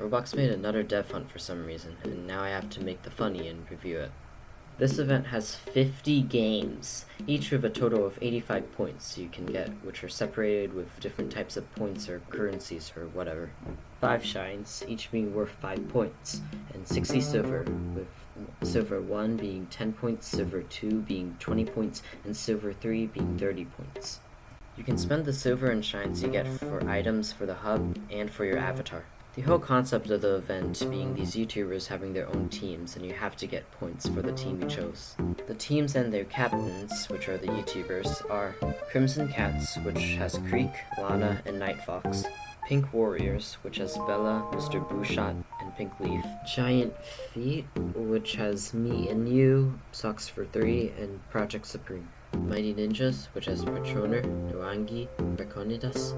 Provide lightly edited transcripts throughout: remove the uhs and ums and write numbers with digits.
Roblox made another dev hunt for some reason, and now I have to make the funny and review it. This event has 50 games, each with a total of 85 points you can get, which are separated with different types of points or currencies or whatever. 5 shines, each being worth 5 points, and 60 silver, with silver 1 being 10 points, silver 2 being 20 points, and silver 3 being 30 points. You can spend the silver and shines you get for items for the hub and for your avatar. The whole concept of the event being these YouTubers having their own teams, and you have to get points for the team you chose. The teams and their captains, which are the YouTubers, are Crimson Cats, which has Creek, Lana, and Night Fox. Pink Warriors, which has Bella, Mr. Booshot, and Pink Leaf. Giant Feet, which has me and you, Socks for 3, and Project Supreme. Mighty Ninjas, which has Patroner, Noangi, Reconidas,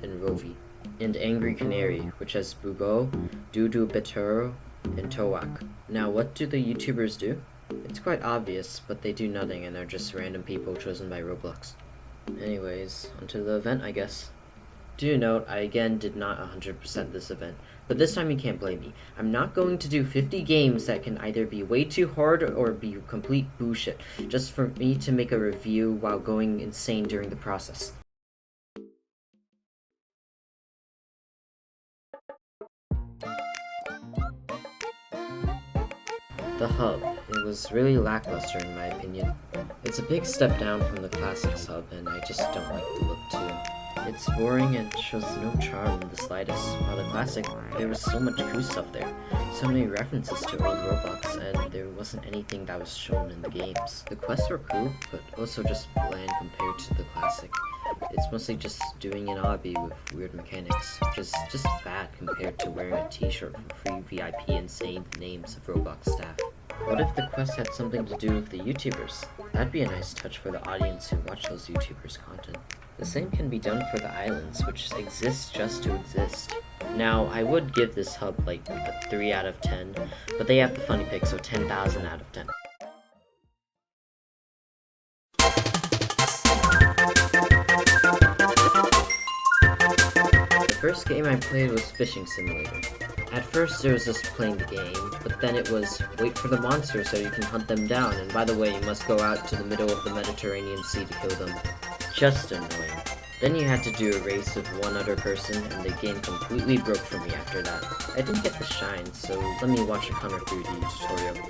and Rovi. And Angry Canary, which has Bugo, Dudu Betero, and Towak. Now, what do the YouTubers do? It's quite obvious, but they do nothing and are just random people chosen by Roblox. Anyways, onto the event, I guess. Do note, I again did not 100% this event, but this time you can't blame me. I'm not going to do 50 games that can either be way too hard or be complete bullshit, just for me to make a review while going insane during the process. The hub. It was really lackluster in my opinion. It's a big step down from the Classics hub, and I just don't like the look too. It's boring and shows no charm in the slightest. While the Classic, there was so much cool stuff there. So many references to old Roblox, and there wasn't anything that was shown in the games. The quests were cool, but also just bland compared to the Classic. It's mostly just doing an obby with weird mechanics, which is just bad compared to wearing a t-shirt for free VIP and saying the names of Roblox staff. What if the quest had something to do with the YouTubers? That'd be a nice touch for the audience who watch those YouTubers' content. The same can be done for the islands, which exist just to exist. Now, I would give this hub like a 3 out of 10, but they have the funny pick, so 10,000 out of 10. The first game I played was Fishing Simulator. At first it was just playing the game, but then it was wait for the monsters so you can hunt them down, and by the way you must go out to the middle of the Mediterranean Sea to kill them. Just annoying. Then you had to do a race with one other person, and the game completely broke for me after that. I didn't get the shine, so let me watch a Connor 3D tutorial.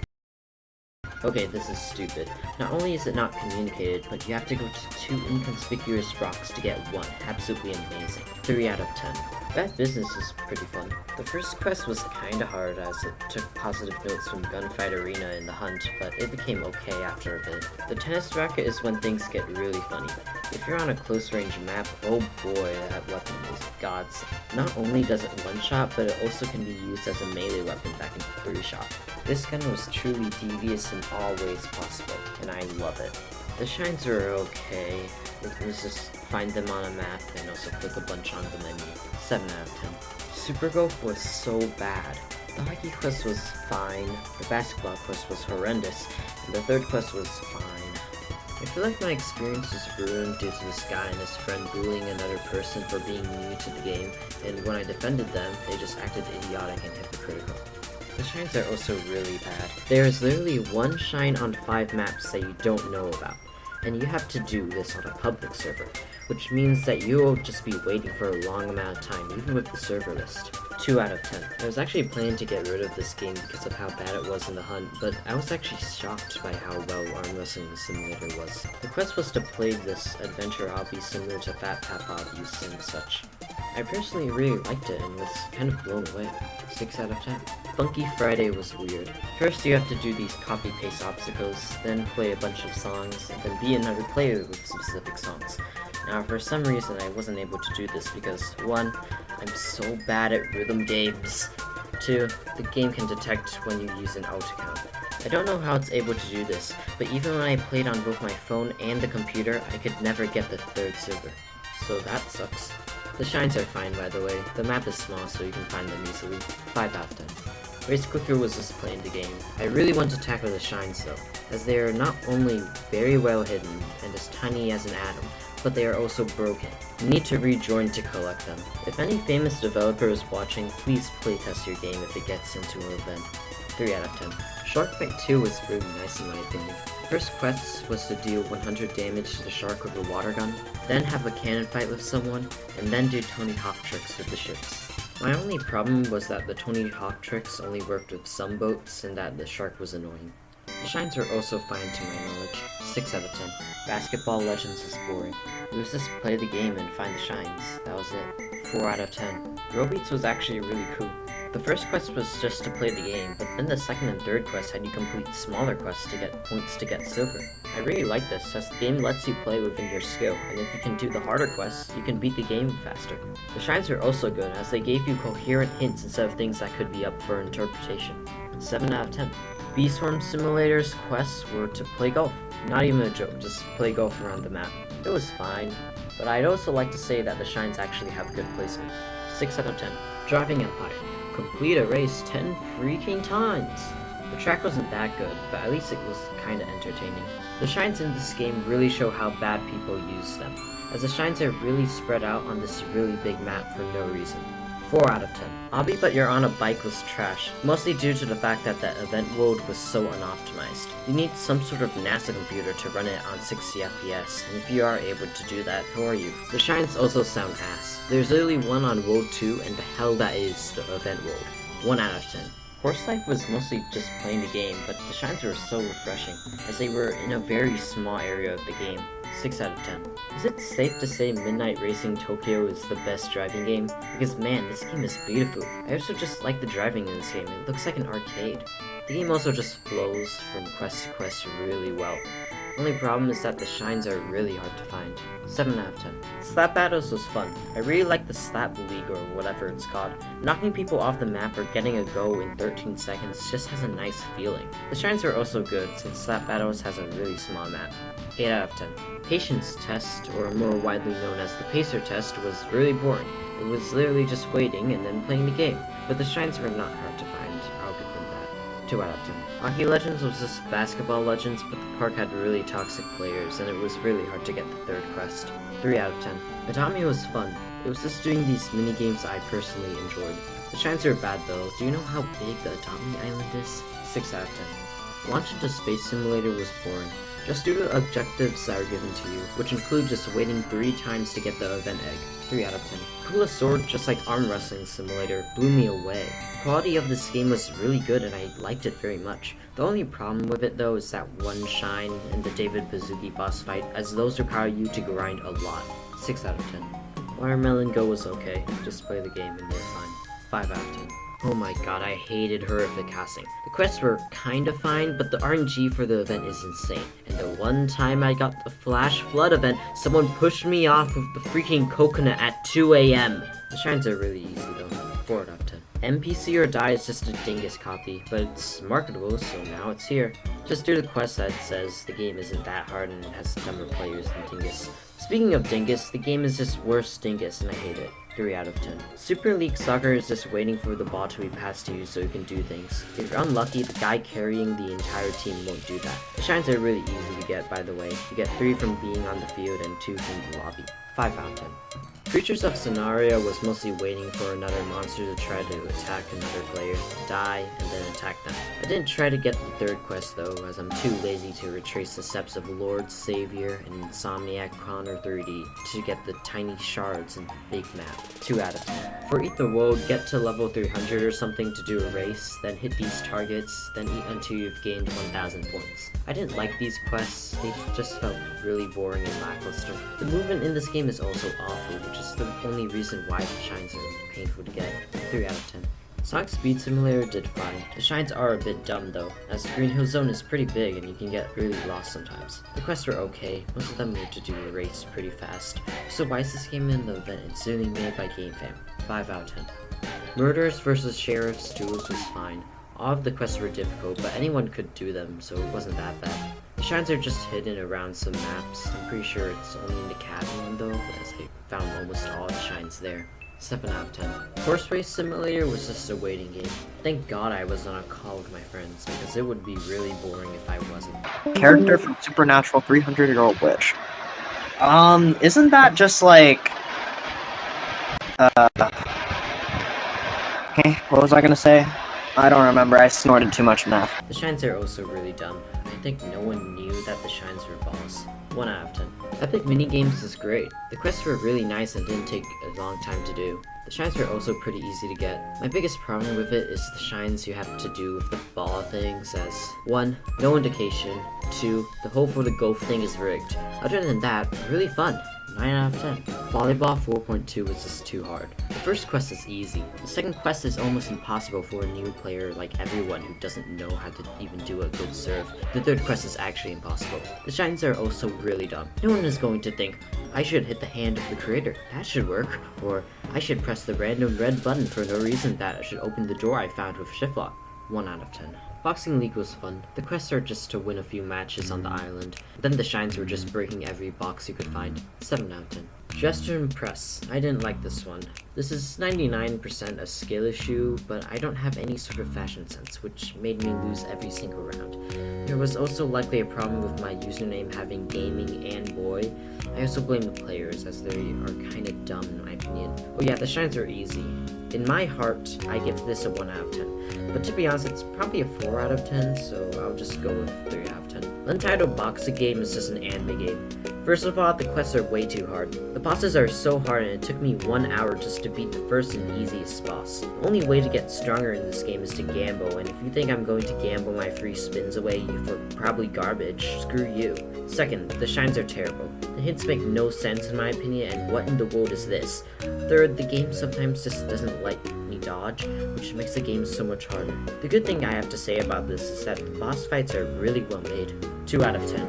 Okay, this is stupid. Not only is it not communicated, but you have to go to 2 inconspicuous rocks to get 1. Absolutely amazing. 3 out of 10. Bad Business is pretty fun. The first quest was kinda hard as it took positive notes from Gunfight Arena in the hunt, but it became okay after a bit. The tennis racket is when things get really funny. If you're on a close range map, oh boy, that weapon is gods. Not only does it one-shot, but it also can be used as a melee weapon that can 3-shot. This gun was truly devious in all ways possible, and I love it. The shines were okay. It was just find them on a map and also click a bunch on the menu. 7 out of 10. Super Golf was so bad. The hockey quest was fine, the basketball quest was horrendous, and the third quest was fine. I feel like my experience was ruined due to this guy and his friend bullying another person for being new to the game, and when I defended them, they just acted idiotic and hypocritical. The shines are also really bad. There is literally 1 shine on 5 maps that you don't know about, and you have to do this on a public server, which means that you will just be waiting for a long amount of time, even with the server list. 2 out of 10. I was actually planning to get rid of this game because of how bad it was in the hunt, but I was actually shocked by how well Arm Wrestling Simulator was. The quest was to play this adventure obby similar to Fat Pap obbies and such. I personally really liked it and was kind of blown away. 6 out of 10. Funky Friday was weird. First you have to do these copy-paste obstacles, then play a bunch of songs, and then be another player with specific songs. Now for some reason I wasn't able to do this because 1. I'm so bad at rhythm games. 2. The game can detect when you use an alt account. I don't know how it's able to do this, but even when I played on both my phone and the computer, I could never get the 3rd server. So that sucks. The shines are fine by the way. The map is small so you can find them easily. 5 out of 10. Race Clicker was just playing the game. I really want to tackle the shines though, as they are not only very well hidden and as tiny as an atom, but they are also broken. You need to rejoin to collect them. If any famous developer is watching, please playtest your game if it gets into an event. 3 out of 10. Shark Fight 2 was really nice in my opinion. The first quest was to deal 100 damage to the shark with a water gun, then have a cannon fight with someone, and then do Tony Hawk tricks with the ships. My only problem was that the Tony Hawk tricks only worked with some boats and that the shark was annoying. The shines were also fine to my knowledge. 6 out of 10. Basketball Legends is boring. It was just play the game and find the shines. That was it. 4 out of 10. Robeats was actually really cool. The first quest was just to play the game, but then the second and third quest had you complete smaller quests to get points to get silver. I really like this, as the game lets you play within your skill, and if you can do the harder quests, you can beat the game faster. The shines are also good, as they gave you coherent hints instead of things that could be up for interpretation. 7 out of 10. Beeswarm Simulator's quests were to play golf. Not even a joke, just play golf around the map. It was fine, but I'd also like to say that the shines actually have good placement. 6 out of 10. Driving Empire. Complete a race 10 freaking times! The track wasn't that good, but at least it was kinda entertaining. The shines in this game really show how bad people use them, as the shines are really spread out on this really big map for no reason. 4 out of 10. Obby But You're on a Bike was trash, mostly due to the fact that the event world was so unoptimized. You need some sort of NASA computer to run it on 60 FPS, and if you are able to do that, who are you? The shines also sound ass. There's literally one on World 2, and the hell that is the event world. 1 out of 10. Horse Life was mostly just playing the game, but the shines were so refreshing, as they were in a very small area of the game. 6 out of 10. Is it safe to say Midnight Racing Tokyo is the best driving game? Because man, this game is beautiful. I also just like the driving in this game, it looks like an arcade. The game also just flows from quest to quest really well. Only problem is that the shines are really hard to find. 7 out of 10. Slap Battles was fun. I really like the Slap League or whatever it's called. Knocking people off the map or getting a go in 13 seconds just has a nice feeling. The shines are also good since Slap Battles has a really small map. 8 out of 10. Patience Test, or more widely known as the Pacer Test, was really boring. It was literally just waiting and then playing the game, but the shines were not hard to find. I'll give them that. 2 out of 10. Hockey Legends was just Basketball Legends, but the park had really toxic players, and it was really hard to get the third quest. 3 out of 10. Atami was fun. It was just doing these mini-games I personally enjoyed. The shines are bad though. Do you know how big the Atami Island is? 6 out of 10. Launch into Space Simulator was boring. Just do the objectives that are given to you, which include just waiting 3 times to get the event egg. 3 out of 10. Coolest Sword, just like Arm Wrestling Simulator, blew me away. The quality of this game was really good and I liked it very much. The only problem with it though is that one shine and the David Bazuki boss fight, as those require you to grind a lot. 6 out of 10. Watermelon Go was okay, just play the game and you're fine. 5 out of 10. Oh my god, I hated horrific casting. The quests were kinda fine, but the RNG for the event is insane. And the one time I got the Flash Flood event, someone pushed me off with the freaking coconut at 2 AM. The shines are really easy though. 4 out of 10. NPC or Die is just a dingus copy, but it's marketable, so now it's here. Just do the quest that says the game isn't that hard and it has dumber players than Dingus. Speaking of Dingus, the game is just worse Dingus and I hate it. 3 out of 10. Super League Soccer is just waiting for the ball to be passed to you so you can do things. If you're unlucky, the guy carrying the entire team won't do that. The shines are really easy to get, by the way. You get 3 from being on the field and 2 from the lobby. 5 out of 10. Creatures of Scenario was mostly waiting for another monster to try to attack another player, die, and then attack them. I didn't try to get the third quest though, as I'm too lazy to retrace the steps of Lord Savior and Insomniac Connor 3D to get the tiny shards in the big map. 2 out of 10. For Eat the World, get to level 300 or something to do a race, then hit these targets, then eat until you've gained 1000 points. I didn't like these quests, they just felt really boring and lackluster. The movement in this game is also awful, which is the only reason why the shines are painful to get. 3 out of 10. Sonic Speed Simulator did fine. The shines are a bit dumb though, as the Green Hill Zone is pretty big and you can get really lost sometimes. The quests were okay, most of them were to do a race pretty fast. So why is this game in the event? It's really made by GameFam. 5 out of 10. Murderers vs Sheriff's Duels was fine. All of the quests were difficult, but anyone could do them, so it wasn't that bad. The shines are just hidden around some maps. I'm pretty sure it's only in the cabin one though, as I found almost all the shines there. 7 out of 10. Horse Race Simulator was just a waiting game. Thank god I was on a call with my friends, because it would be really boring if I wasn't. Character from Supernatural 300-Year-Old Witch. Isn't that just like, okay, what was I gonna say? I don't remember, I snorted too much meth. The shines are also really dumb. I think no one knew that the shines were boss. 1 out of 10. Epic minigames is great. The quests were really nice and didn't take a long time to do. The shines were also pretty easy to get. My biggest problem with it is the shines you have to do with the ball things as 1. No indication, 2. The hole for the golf thing is rigged. Other than that, really fun. 9 out of 10. Volleyball 4.2 was just too hard. The first quest is easy. The second quest is almost impossible for a new player like everyone who doesn't know how to even do a good serve. The third quest is actually impossible. The shines are also really dumb. No one is going to think, I should hit the hand of the creator, that should work, or I should press the random red button for no reason, that should open the door I found with shift lock. 1 out of 10. Boxing League was fun. The quests are just to win a few matches on the island. Then the shines were just breaking every box you could find. 7 out of 10. Gesture and Press. I didn't like this one. This is 99% a skill issue, but I don't have any sort of fashion sense, which made me lose every single round. There was also likely a problem with my username having gaming and boy. I also blame the players, as they are kinda dumb in my opinion. Oh yeah, the shines are easy. In my heart, I give this a 1 out of 10. But to be honest, it's probably a 4 out of 10, so I'll just go with 3 out of 10. Untitled Boxing Game is just an anime game. First of all, the quests are way too hard. The bosses are so hard and it took me 1 hour just to beat the first and easiest boss. The only way to get stronger in this game is to gamble, and if you think I'm going to gamble my free spins away for probably garbage, screw you. Second, the shines are terrible. The hints make no sense in my opinion, and what in the world is this? Third, the game sometimes just doesn't let me dodge, which makes the game so much harder. The good thing I have to say about this is that the boss fights are really well made. 2 out of 10.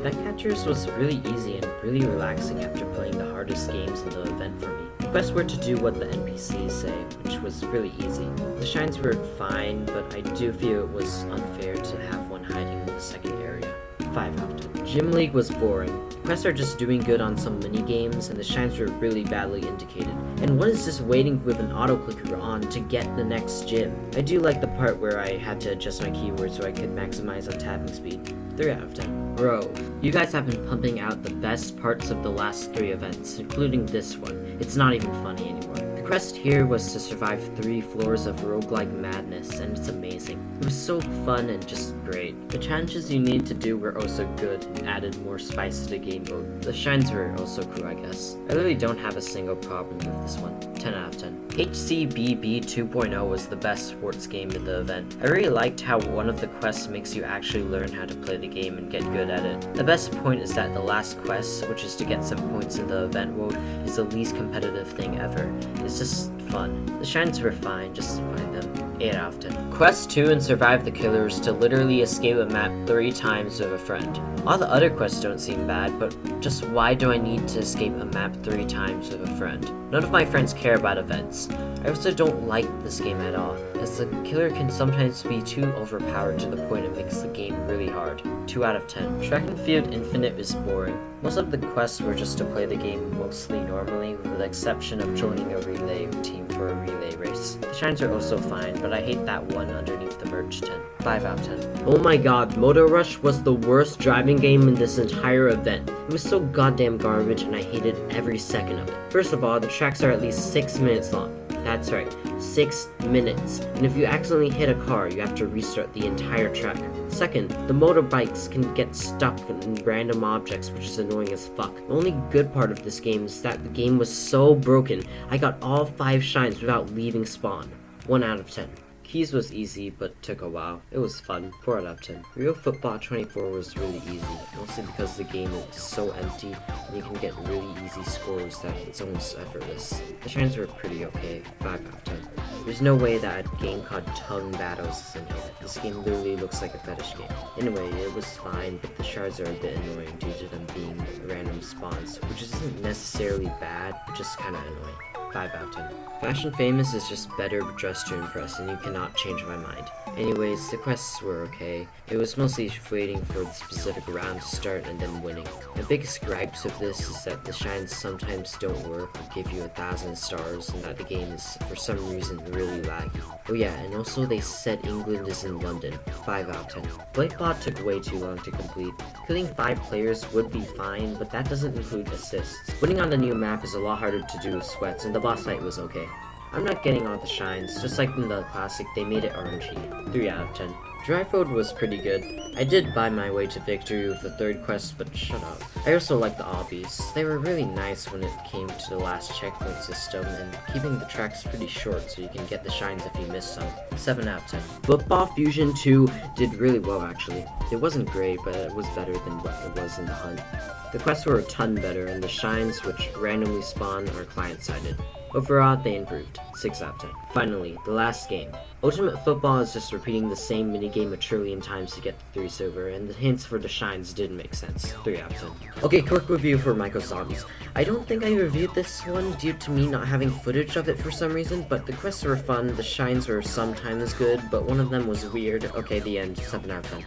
Backcatchers was really easy and really relaxing after playing the hardest games in the event for me. The quests were to do what the NPCs say, which was really easy. The shines were fine, but I do feel it was unfair to have one hiding in the second area. 5 out of 10. Gym League was boring. The quests are just doing good on some mini games, and the shines were really badly indicated. And what is this waiting with an auto clicker on to get the next gym? I do like the part where I had to adjust my keywords so I could maximize on tapping speed. 3 out of 10. Bro, you guys have been pumping out the best parts of the last 3 events, including this one. It's not even funny anymore. The quest here was to survive 3 floors of roguelike madness, and it's amazing. It was so fun and just great. The challenges you need to do were also good and added more spice to the game mode. The shines were also cool, I guess. I really don't have a single problem with this one. 10 out of 10. HCBB 2.0 was the best sports game in the event. I really liked how one of the quests makes you actually learn how to play the game and get good at it. The best point is that the last quest, which is to get some points in the event world, is the least competitive thing ever. It's just fun. The shines were fine, just find them. 8 out of 10. Quest 2 and Survive the Killers to literally escape a map 3 times with a friend. All the other quests don't seem bad, but just why do I need to escape a map 3 times with a friend? None of my friends care about events. I also don't like this game at all, as the killer can sometimes be too overpowered to the point it makes the game really hard. 2 out of 10. Track and Field Infinite is boring. Most of the quests were just to play the game mostly normally, with the exception of joining a relay team for a relay race. The shines are also fine, but I hate that one underneath the merge 10. 5 out of 10. Oh my god, Motor Rush was the worst driving game in this entire event. It was so goddamn garbage and I hated every second of it. First of all, the tracks are at least 6 minutes long. That's right, 6 minutes. And if you accidentally hit a car, you have to restart the entire track. Second, the motorbikes can get stuck in random objects, which is annoying as fuck. The only good part of this game is that the game was so broken, I got all 5 shines without leaving spawn. 1 out of 10. Keys was easy, but took a while. It was fun. 4 out of 10. Real Football 24 was really easy, mostly because the game is so empty and you can get really easy scores that it's almost effortless. The shines were pretty okay. 5 out of 10. There's no way that a game called Tongue Battles is in here. This game literally looks like a fetish game. Anyway, it was fine, but the shards are a bit annoying due to them being random spawns, which isn't necessarily bad, but just kinda annoying. 5 out of 10. Fashion Famous is just better dressed to impress, and you cannot change my mind. Anyways, the quests were okay. It was mostly waiting for the specific round to start and then winning. My biggest gripes with this is that the shines sometimes don't work or give you 1,000 stars, and that the game is, for some reason, really laggy. Oh yeah, and also they said England is in London. 5 out of 10. Blakebot took way too long to complete. Killing 5 players would be fine, but that doesn't include assists. Winning on the new map is a lot harder to do with sweats, and the boss fight was okay. I'm not getting all the shines, just like in the classic, they made it RNG. 3 out of 10. Drive mode was pretty good. I did buy my way to victory with the 3rd quest, but shut up. I also liked the obbies. They were really nice when it came to the last checkpoint system, and keeping the tracks pretty short so you can get the shines if you miss some. 7 out of 10. Football Fusion 2 did really well actually. It wasn't great, but it was better than what it was in the hunt. The quests were a ton better, and the shines which randomly spawn are client-sided. Overall, they improved. 6 out of 10. Finally, the last game. Ultimate Football is just repeating the same minigame a trillion times to get the 3 silver, and the hints for the shines didn't make sense. 3 out of 10. Okay, quick review for Michael Zombies. I don't think I reviewed this one due to me not having footage of it for some reason, but the quests were fun, the shines were sometimes good, but one of them was weird. Okay, the end. 7 out of 10.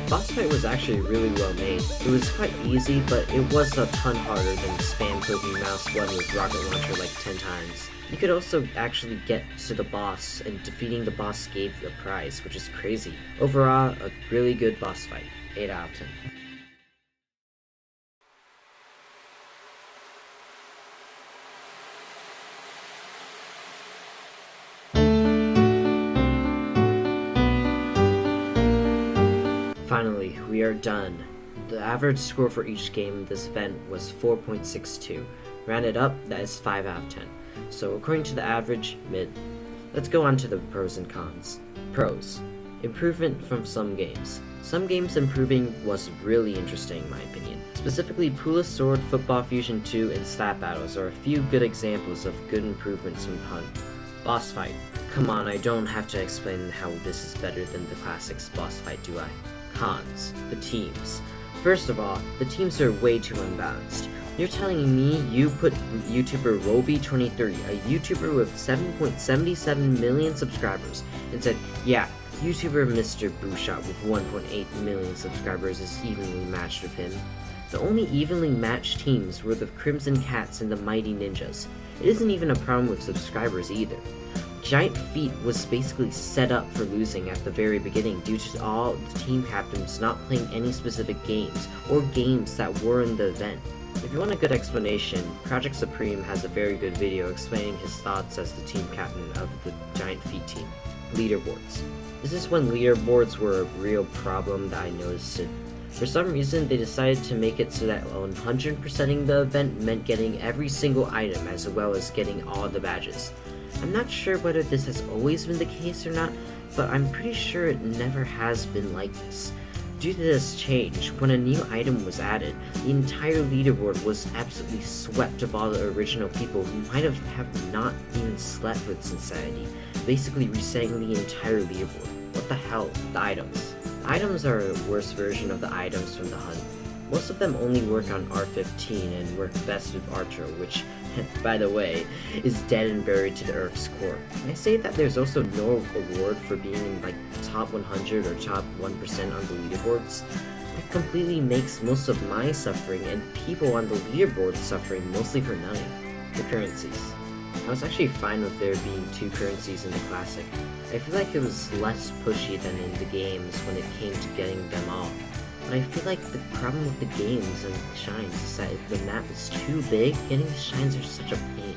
Boss fight was actually really well made. It was quite easy, but it was a ton harder than spam clicking mouse 1 with rocket launcher like 10 times. You could also actually get to the boss, and defeating the boss gave you a prize, which is crazy. Overall, a really good boss fight. 8 out of 10. Finally, we are done. The average score for each game in this event was 4.62. Rounded up, that is 5 out of 10. So according to the average, mid. Let's go on to the pros and cons. Pros. Improvement from some games. Some games improving was really interesting in my opinion. Specifically, Pula Sword, Football Fusion 2, and Slap Battles are a few good examples of good improvements from Hunt. Boss fight. Come on, I don't have to explain how this is better than the classics boss fight, do I? Cons. The teams. First of all, the teams are way too unbalanced. You're telling me you put YouTuber Roby23, a YouTuber with 7.77 million subscribers, and said, yeah, YouTuber Mr. Booshot with 1.8 million subscribers is evenly matched with him. The only evenly matched teams were the Crimson Cats and the Mighty Ninjas. It isn't even a problem with subscribers either. Giant Feet was basically set up for losing at the very beginning due to all the team captains not playing any specific games, or games that were in the event. If you want a good explanation, Project Supreme has a very good video explaining his thoughts as the team captain of the Giant Feet team. Leaderboards. This is when leaderboards were a real problem that I noticed it. For some reason, they decided to make it so that 100%ing the event meant getting every single item as well as getting all the badges. I'm not sure whether this has always been the case or not, but I'm pretty sure it never has been like this. Due to this change, when a new item was added, the entire leaderboard was absolutely swept of all the original people who might have not even slept with Insanity, basically resetting the entire leaderboard. What the hell? The items. Items are a worse version of the items from the hunt. Most of them only work on R15 and work best with Archer, which, by the way, is dead and buried to the Earth's core. I say that there's also no award for being in like top 100 or top 1% on the leaderboards. It completely makes most of my suffering and people on the leaderboard suffering mostly for nothing. The currencies. I was actually fine with there being 2 currencies in the classic. I feel like it was less pushy than in the games when it came to getting them all. But I feel like the problem with the games and shines is that if the map is too big, getting the shines are such a pain.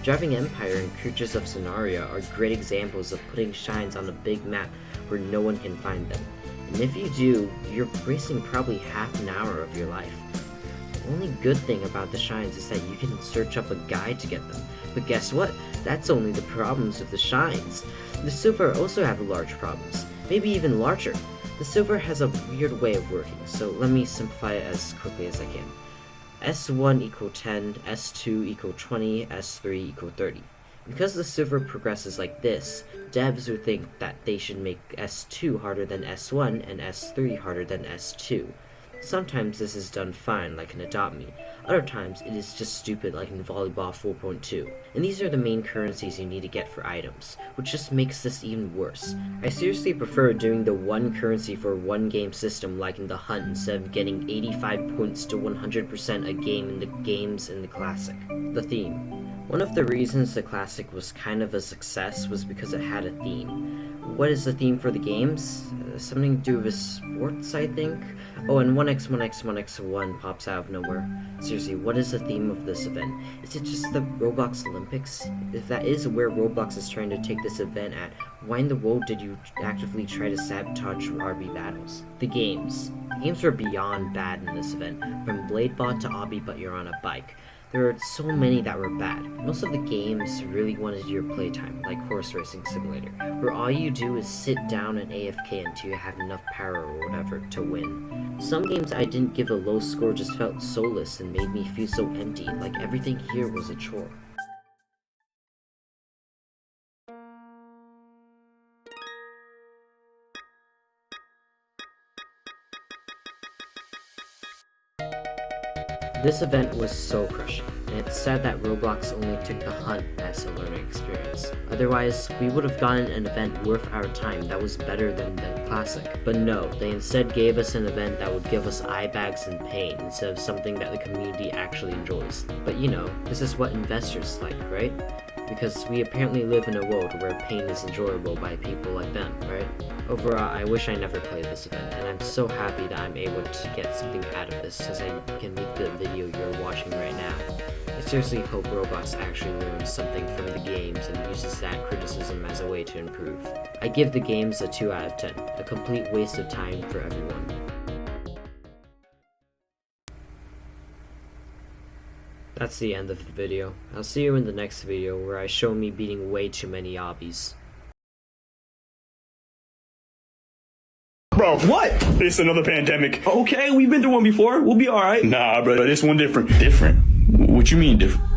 Driving Empire and Creatures of Scenario are great examples of putting shines on a big map where no one can find them. And if you do, you're wasting probably half an hour of your life. The only good thing about the shines is that you can search up a guide to get them. But guess what? That's only the problems with the shines. The silver also have large problems, maybe even larger. The silver has a weird way of working, so let me simplify it as quickly as I can. S1 equal 10, S2 equal 20, S3 equal 30. Because the silver progresses like this, devs would think that they should make S2 harder than S1 and S3 harder than S2. Sometimes this is done fine, like in Adopt Me. Other times, it is just stupid like in Volleyball 4.2. And these are the main currencies you need to get for items, which just makes this even worse. I seriously prefer doing the one currency for one game system like in the Hunt instead of getting 85 points to 100% a game in the games in the Classic. The theme. One of the reasons the Classic was kind of a success was because it had a theme. What is the theme for the games? Something to do with sports, I think? Oh, and 1x1x1x1 pops out of nowhere. Seriously, what is the theme of this event? Is it just the Roblox Olympics? If that is where Roblox is trying to take this event at, why in the world did you actively try to sabotage RB battles? The games. The games were beyond bad in this event, from Bladebot to Obby but you're on a bike. There are so many that were bad. Most of the games really wanted your playtime, like Horse Racing Simulator, where all you do is sit down and AFK until you have enough power or whatever to win. Some games I didn't give a low score just felt soulless and made me feel so empty, like everything here was a chore. This event was so crushing, and it's sad that Roblox only took the Hunt as a learning experience. Otherwise, we would have gotten an event worth our time that was better than the Classic. But no, they instead gave us an event that would give us eye bags and pain instead of something that the community actually enjoys. But you know, this is what investors like, right? Because we apparently live in a world where pain is enjoyable by people like them, right? Overall, I wish I never played this event, and I'm so happy that I'm able to get something out of this because I can make the video you're watching right now. I seriously hope Roblox actually learns something from the games and uses that criticism as a way to improve. I give the games a 2 out of 10, a complete waste of time for everyone. That's the end of the video. I'll see you in the next video where I show me beating way too many obbies. Bro, what? It's another pandemic. Okay, we've been through one before. We'll be alright. Nah, bro, this one different. Different? What you mean different?